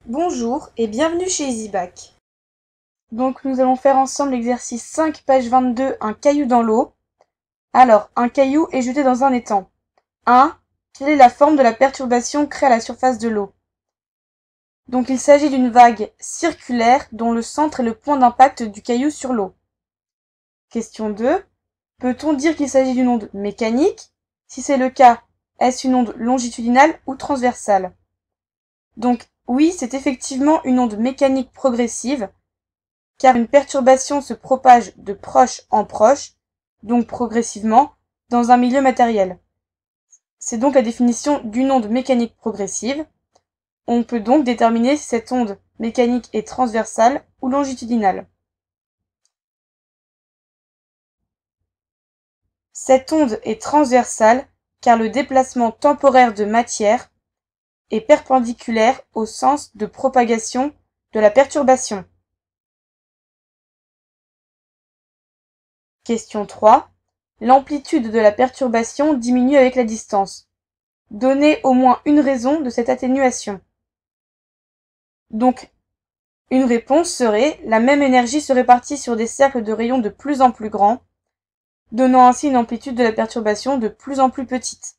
Bonjour et bienvenue chez EasyBac. Donc nous allons faire ensemble l'exercice 5, page 22, un caillou dans l'eau. Alors, un caillou est jeté dans un étang. 1. Quelle est la forme de la perturbation créée à la surface de l'eau? Donc il s'agit d'une vague circulaire dont le centre est le point d'impact du caillou sur l'eau. Question 2. Peut-on dire qu'il s'agit d'une onde mécanique? Si c'est le cas, est-ce une onde longitudinale ou transversale? Donc oui, c'est effectivement une onde mécanique progressive, car une perturbation se propage de proche en proche, donc progressivement, dans un milieu matériel. C'est donc la définition d'une onde mécanique progressive. On peut donc déterminer si cette onde mécanique est transversale ou longitudinale. Cette onde est transversale car le déplacement temporaire de matière est perpendiculaire au sens de propagation de la perturbation. Question 3. L'amplitude de la perturbation diminue avec la distance. Donnez au moins une raison de cette atténuation. Donc, une réponse serait la même énergie se répartit sur des cercles de rayons de plus en plus grands, donnant ainsi une amplitude de la perturbation de plus en plus petite.